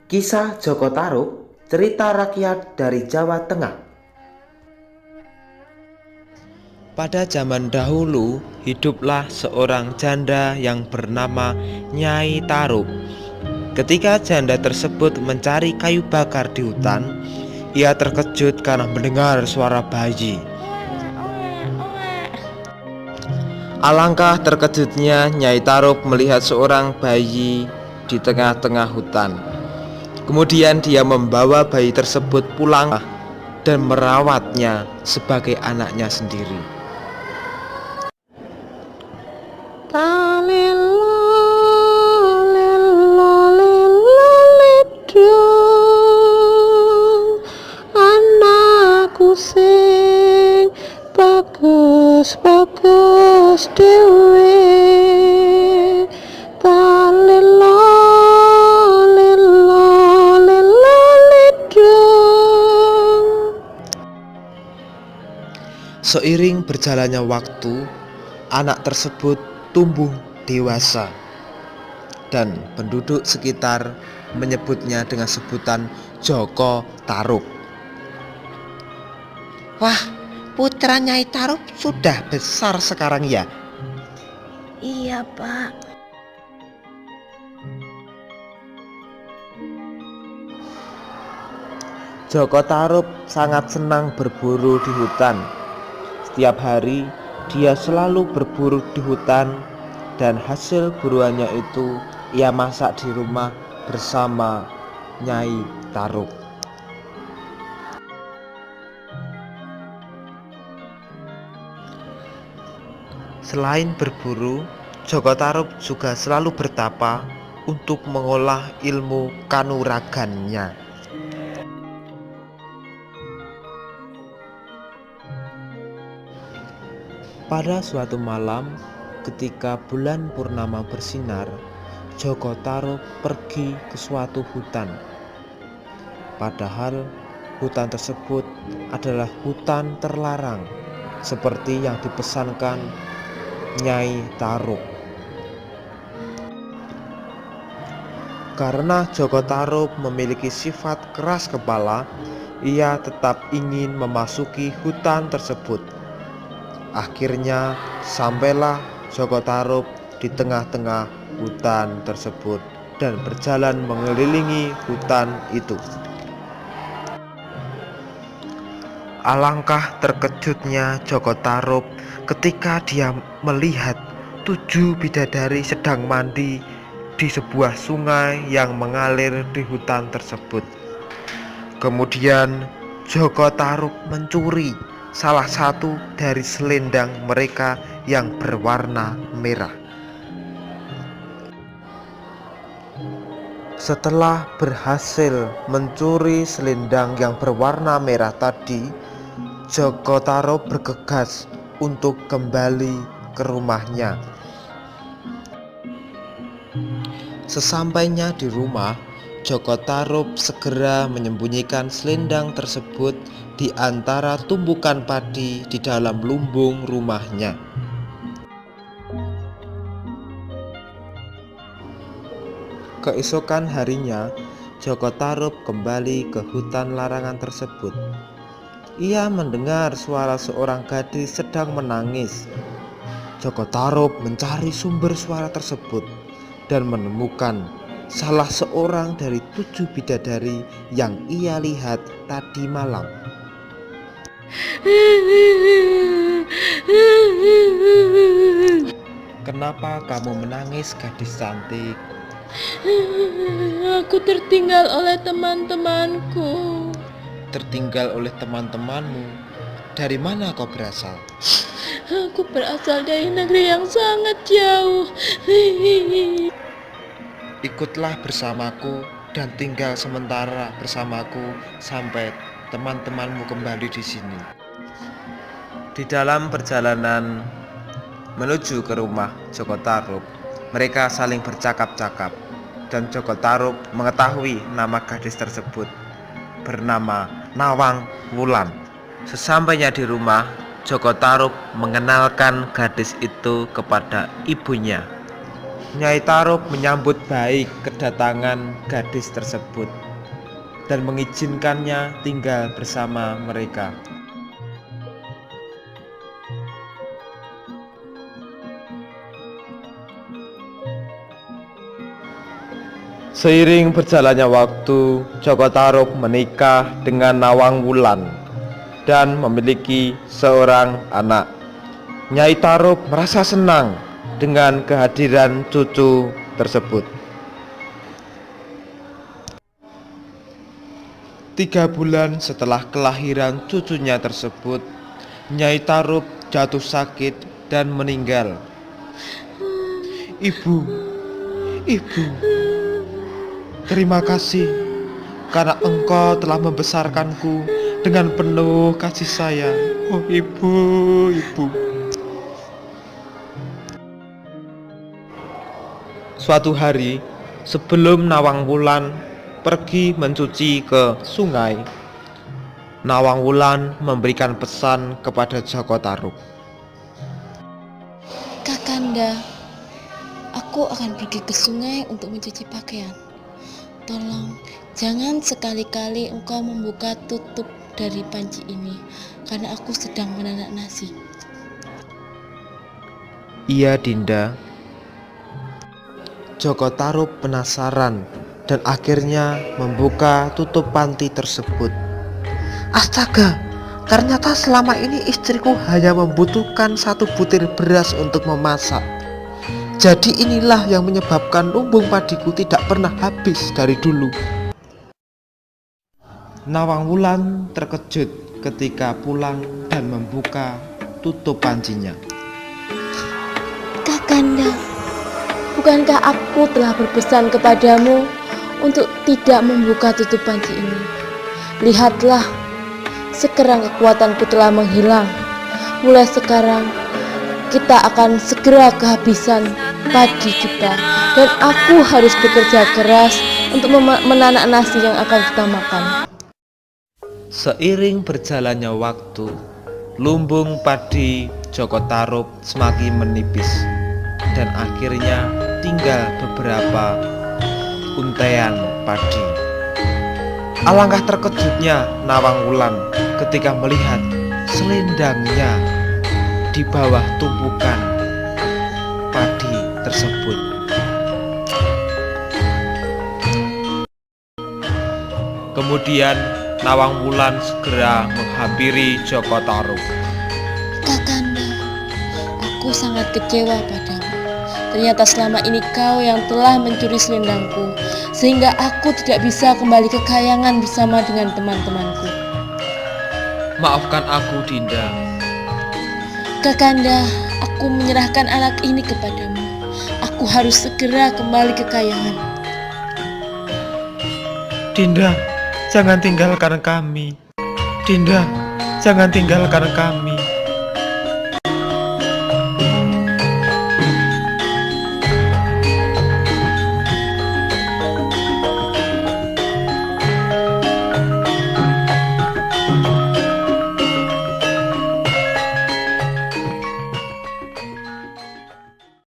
Kisah Joko Tarub, cerita rakyat dari Jawa Tengah. Pada zaman dahulu, hiduplah seorang janda yang bernama Nyai Tarub. Ketika janda tersebut mencari kayu bakar di hutan, ia terkejut karena mendengar suara bayi. Alangkah terkejutnya Nyai Tarub melihat seorang bayi di tengah-tengah hutan. Kemudian dia membawa bayi tersebut pulang dan merawatnya sebagai anaknya sendiri. Anakku sing bagus dewe, talelo lelo lelo ledung. Seiring berjalannya waktu, anak tersebut tumbuh dewasa dan penduduk sekitar menyebutnya dengan sebutan Joko Tarub. Wah, putra Nyai Tarub sudah besar sekarang ya? Iya, Pak. Joko Tarub sangat senang berburu di hutan. Setiap hari dia selalu berburu di hutan dan hasil buruannya itu ia masak di rumah bersama Nyai Tarub. Selain berburu, Joko Tarub juga selalu bertapa untuk mengolah ilmu kanuragannya. Pada suatu malam, ketika bulan purnama bersinar, Joko Tarub pergi ke suatu hutan. Padahal hutan tersebut adalah hutan terlarang, seperti yang dipesankan Nyai Tarub. Karena Joko Tarub memiliki sifat keras kepala, ia tetap ingin memasuki hutan tersebut. Akhirnya sampailah Joko Tarub di tengah-tengah hutan tersebut dan berjalan mengelilingi hutan itu. Alangkah terkejutnya Joko Tarub ketika dia melihat 7 bidadari sedang mandi di sebuah sungai yang mengalir di hutan tersebut. Kemudian Joko Tarub mencuri salah satu dari selendang mereka yang berwarna merah. Setelah berhasil mencuri selendang yang berwarna merah tadi, Joko Tarub bergegas untuk kembali ke rumahnya. Sesampainya di rumah, Joko Tarub segera menyembunyikan selendang tersebut di antara tumbukan padi di dalam lumbung rumahnya. Keesokan harinya, Joko Tarub kembali ke hutan larangan tersebut. Ia mendengar suara seorang gadis sedang menangis. Joko Tarub mencari sumber suara tersebut dan menemukan salah seorang dari 7 bidadari yang ia lihat tadi malam. Kenapa kamu menangis, gadis cantik? Aku tertinggal oleh teman-temanku. Tertinggal oleh teman-temanmu? Dari mana kau berasal? Aku berasal dari negeri yang sangat jauh. Ikutlah bersamaku dan tinggal sementara bersamaku sampai teman-temanmu kembali di sini. Di dalam perjalanan menuju ke rumah Joko Tarub, mereka saling bercakap-cakap dan Joko Tarub mengetahui nama gadis tersebut bernama Nawang Wulan. Sesampainya di rumah, Joko Tarub mengenalkan gadis itu kepada ibunya. Nyai Tarub menyambut baik kedatangan gadis tersebut dan mengizinkannya tinggal bersama mereka. Seiring berjalannya waktu, Joko Tarub menikah dengan Nawang Wulan dan memiliki seorang anak. Nyai Tarub merasa senang dengan kehadiran cucu tersebut. 3 bulan setelah kelahiran cucunya tersebut, Nyai Tarub jatuh sakit dan meninggal. Ibu, terima kasih karena engkau telah membesarkanku dengan penuh kasih sayang. Oh ibu. Suatu hari sebelum Nawang Wulan pergi mencuci ke sungai, Nawang Wulan memberikan pesan kepada Joko Tarub. Kakanda, aku akan pergi ke sungai untuk mencuci pakaian. Tolong, jangan sekali-kali engkau membuka tutup dari panci ini, karena aku sedang menanak nasi. Iya, Dinda. Joko Tarub penasaran dan akhirnya membuka tutup panti tersebut. Astaga, ternyata selama ini istriku hanya membutuhkan 1 butir beras untuk memasak. Jadi inilah yang menyebabkan lumbung padiku tidak pernah habis dari dulu. Nawang Wulan terkejut ketika pulang dan membuka tutup pancinya. Kakanda, bukankah aku telah berpesan kepadamu untuk tidak membuka tutup panci ini? Lihatlah, sekarang kekuatanku telah menghilang. Mulai sekarang kita akan segera kehabisan padi kita, dan aku harus bekerja keras untuk menanak nasi yang akan kita makan. Seiring berjalannya waktu, lumbung padi Joko Tarub semakin menipis dan akhirnya tinggal beberapa untaian padi. Alangkah terkejutnya Nawang Wulan ketika melihat selendangnya di bawah tumpukan padi tersebut. Kemudian Nawang Wulan segera menghampiri Joko Tarub. Kakanda, aku sangat kecewa padamu. Ternyata selama ini kau yang telah mencuri selendangku, sehingga aku tidak bisa kembali ke kayangan bersama dengan teman-temanku. Maafkan aku, Dinda. Kakanda, aku menyerahkan anak ini kepadamu. Aku harus segera kembali ke kayangan. Dinda, jangan tinggalkan kami. Dinda, jangan tinggalkan kami.